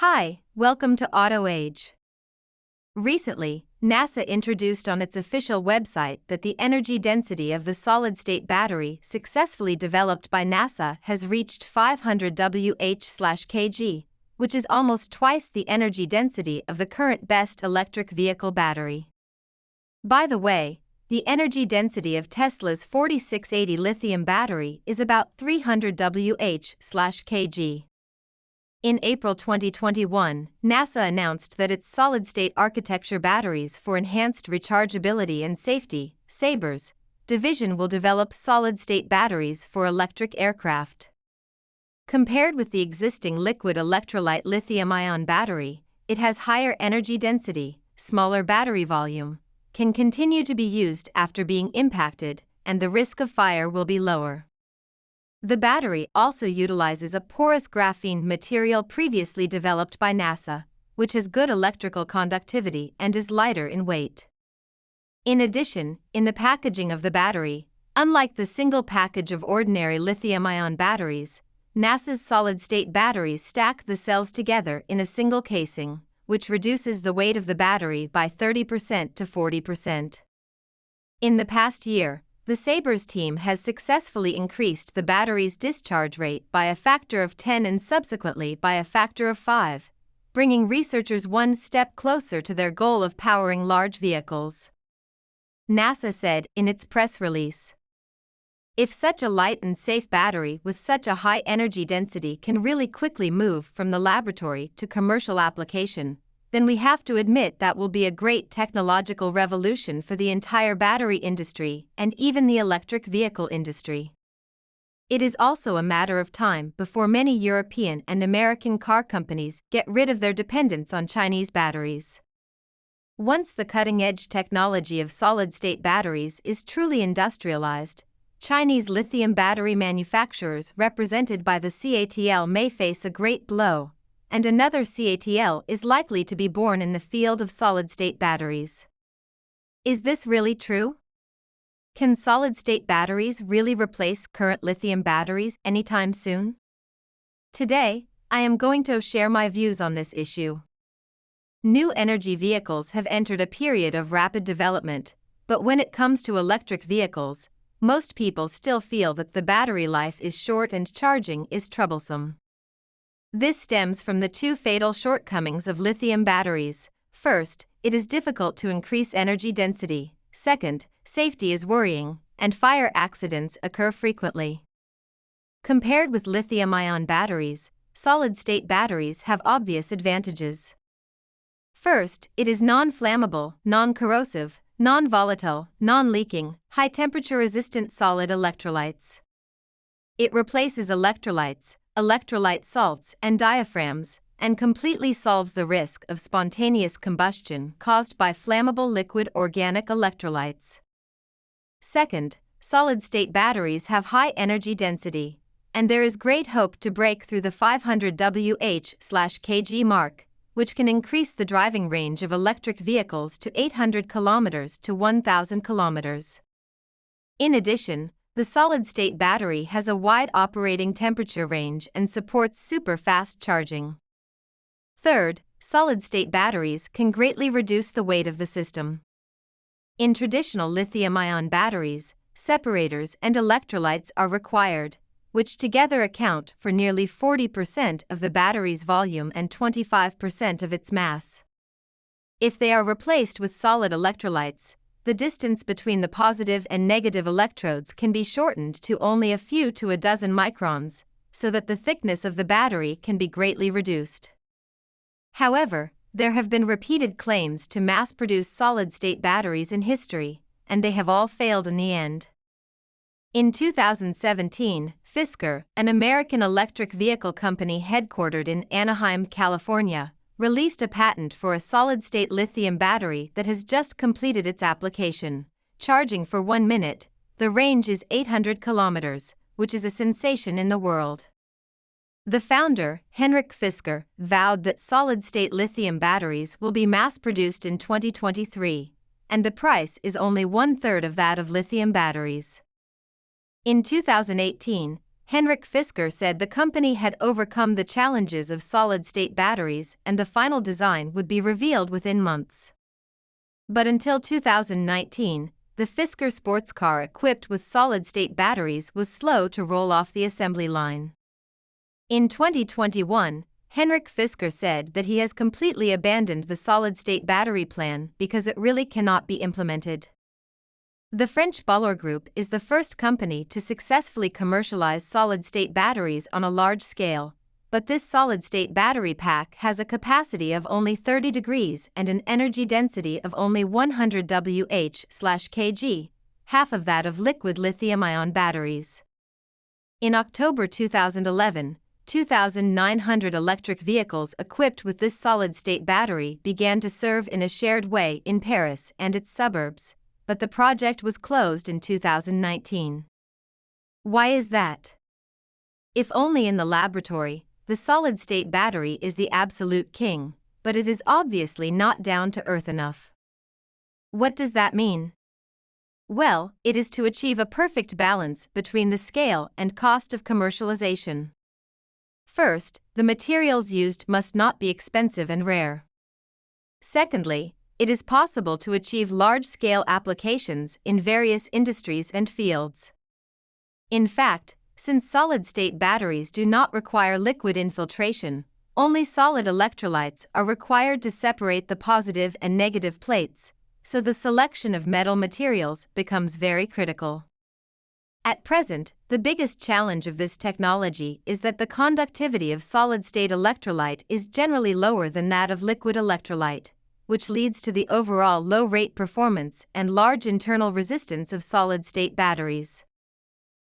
Hi, welcome to Auto Age. Recently, NASA introduced on its official website that the energy density of the solid-state battery successfully developed by NASA has reached 500 Wh/kg, which is almost twice the energy density of the current best electric vehicle battery. By the way, the energy density of Tesla's 4680 lithium battery is about 300 Wh/kg. In April 2021, NASA announced that its solid-state architecture batteries for Enhanced Rechargeability and Safety (SABERS) division will develop solid-state batteries for electric aircraft. Compared with the existing liquid electrolyte lithium-ion battery, it has higher energy density, smaller battery volume, can continue to be used after being impacted, and the risk of fire will be lower. The battery also utilizes a porous graphene material previously developed by NASA, which has good electrical conductivity and is lighter in weight. In addition, in the packaging of the battery, unlike the single package of ordinary lithium-ion batteries, NASA's solid-state batteries stack the cells together in a single casing, which reduces the weight of the battery by 30% to 40%. In the past year, the SABERS team has successfully increased the battery's discharge rate by a factor of 10 and subsequently by a factor of 5, bringing researchers one step closer to their goal of powering large vehicles. NASA said in its press release, "If such a light and safe battery with such a high energy density can really quickly move from the laboratory to commercial application, then we have to admit that will be a great technological revolution for the entire battery industry and even the electric vehicle industry. It is also a matter of time before many European and American car companies get rid of their dependence on Chinese batteries. Once the cutting-edge technology of solid-state batteries is truly industrialized, Chinese lithium battery manufacturers represented by the CATL may face a great blow, and another CATL is likely to be born in the field of solid-state batteries. Is this really true? Can solid-state batteries really replace current lithium batteries anytime soon? Today, I am going to share my views on this issue. New energy vehicles have entered a period of rapid development, but when it comes to electric vehicles, most people still feel that the battery life is short and charging is troublesome. This stems from the two fatal shortcomings of lithium batteries. First, it is difficult to increase energy density. Second, safety is worrying, and fire accidents occur frequently. Compared with lithium-ion batteries, solid-state batteries have obvious advantages. First, it is non-flammable, non-corrosive, non-volatile, non-leaking, high-temperature-resistant solid electrolytes. It replaces electrolytes, electrolyte salts, and diaphragms, and completely solves the risk of spontaneous combustion caused by flammable liquid organic electrolytes. Second, solid-state batteries have high energy density, and there is great hope to break through the 500 Wh/kg mark, which can increase the driving range of electric vehicles to 800 km to 1,000 km. In addition, the solid-state battery has a wide operating temperature range and supports super-fast charging. Third, solid-state batteries can greatly reduce the weight of the system. In traditional lithium-ion batteries, separators and electrolytes are required, which together account for nearly 40% of the battery's volume and 25% of its mass. If they are replaced with solid electrolytes, the distance between the positive and negative electrodes can be shortened to only a few to a dozen microns, so that the thickness of the battery can be greatly reduced. However, there have been repeated claims to mass-produce solid-state batteries in history, and they have all failed in the end. In 2017, Fisker, an American electric vehicle company headquartered in Anaheim, California, released a patent for a solid-state lithium battery that has just completed its application. Charging for 1 minute, the range is 800 kilometers, which is a sensation in the world. The founder, Henrik Fisker, vowed that solid-state lithium batteries will be mass-produced in 2023, and the price is only 1/3 of that of lithium batteries. In 2018, Henrik Fisker said the company had overcome the challenges of solid-state batteries and the final design would be revealed within months. But until 2019, the Fisker sports car equipped with solid-state batteries was slow to roll off the assembly line. In 2021, Henrik Fisker said that he has completely abandoned the solid-state battery plan because it really cannot be implemented. The French Bolloré Group is the first company to successfully commercialize solid-state batteries on a large scale, but this solid-state battery pack has a capacity of only 30 degrees and an energy density of only 100 Wh/kg, half of that of liquid lithium-ion batteries. In October 2011, 2,900 electric vehicles equipped with this solid-state battery began to serve in a shared way in Paris and its suburbs, but the project was closed in 2019. Why is that? If only in the laboratory, the solid-state battery is the absolute king, but it is obviously not down to earth enough. What does that mean? Well, it is to achieve a perfect balance between the scale and cost of commercialization. First, the materials used must not be expensive and rare. Secondly, it is possible to achieve large-scale applications in various industries and fields. In fact, since solid-state batteries do not require liquid infiltration, only solid electrolytes are required to separate the positive and negative plates, so the selection of metal materials becomes very critical. At present, the biggest challenge of this technology is that the conductivity of solid-state electrolyte is generally lower than that of liquid electrolyte, which leads to the overall low-rate performance and large internal resistance of solid-state batteries.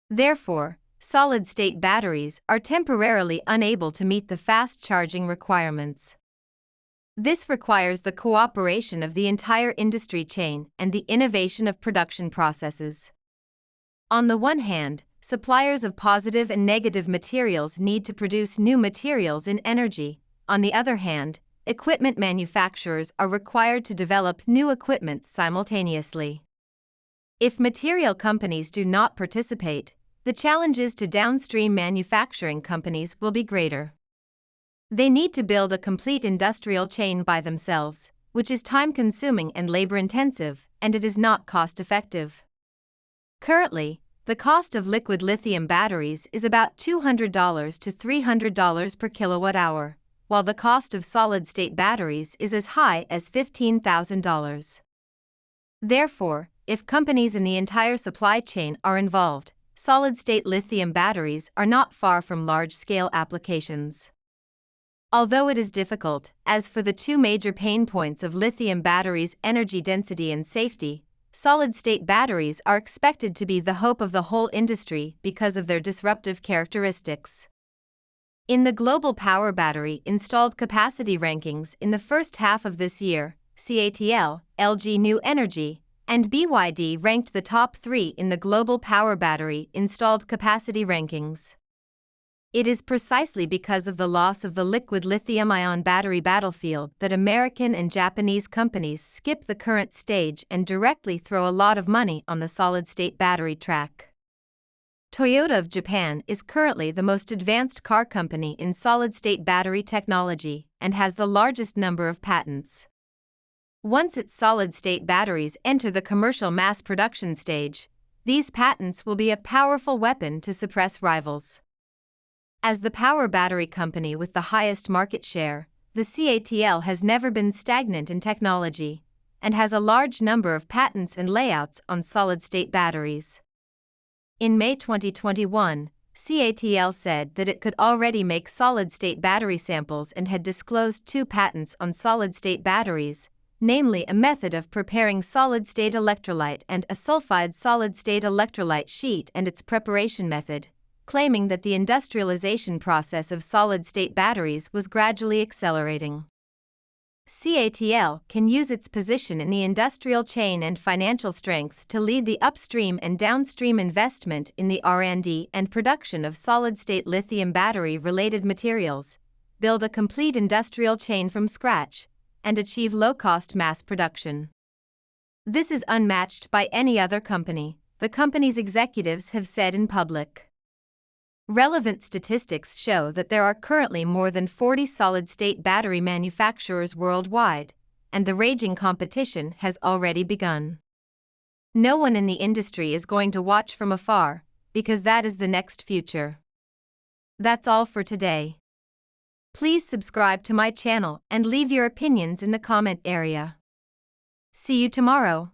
Therefore, solid-state batteries are temporarily unable to meet the fast charging requirements. This requires the cooperation of the entire industry chain and the innovation of production processes. On the one hand, suppliers of positive and negative materials need to produce new materials in energy. On the other hand, equipment manufacturers are required to develop new equipment simultaneously. If material companies do not participate, the challenges to downstream manufacturing companies will be greater. They need to build a complete industrial chain by themselves, which is time-consuming and labor-intensive, and it is not cost-effective. Currently, the cost of liquid lithium batteries is about $200 to $300 per kilowatt-hour, while the cost of solid-state batteries is as high as $15,000. Therefore, if companies in the entire supply chain are involved, solid-state lithium batteries are not far from large-scale applications. Although it is difficult, as for the two major pain points of lithium batteries, energy density and safety, solid-state batteries are expected to be the hope of the whole industry because of their disruptive characteristics. In the global power battery installed capacity rankings in the first half of this year, CATL, LG New Energy, and BYD ranked the top 3 in the global power battery installed capacity rankings. It is precisely because of the loss of the liquid lithium-ion battery battlefield that American and Japanese companies skip the current stage and directly throw a lot of money on the solid-state battery track. Toyota of Japan is currently the most advanced car company in solid-state battery technology and has the largest number of patents. Once its solid-state batteries enter the commercial mass production stage, these patents will be a powerful weapon to suppress rivals. As the power battery company with the highest market share, the CATL has never been stagnant in technology and has a large number of patents and layouts on solid-state batteries. In May 2021, CATL said that it could already make solid-state battery samples and had disclosed 2 patents on solid-state batteries, namely a method of preparing solid-state electrolyte and a sulfide solid-state electrolyte sheet and its preparation method, claiming that the industrialization process of solid-state batteries was gradually accelerating. CATL can use its position in the industrial chain and financial strength to lead the upstream and downstream investment in the R&D and production of solid-state lithium battery-related materials, build a complete industrial chain from scratch, and achieve low-cost mass production. This is unmatched by any other company, the company's executives have said in public. Relevant statistics show that there are currently more than 40 solid-state battery manufacturers worldwide, and the raging competition has already begun. No one in the industry is going to watch from afar, because that is the next future. That's all for today. Please subscribe to my channel and leave your opinions in the comment area. See you tomorrow.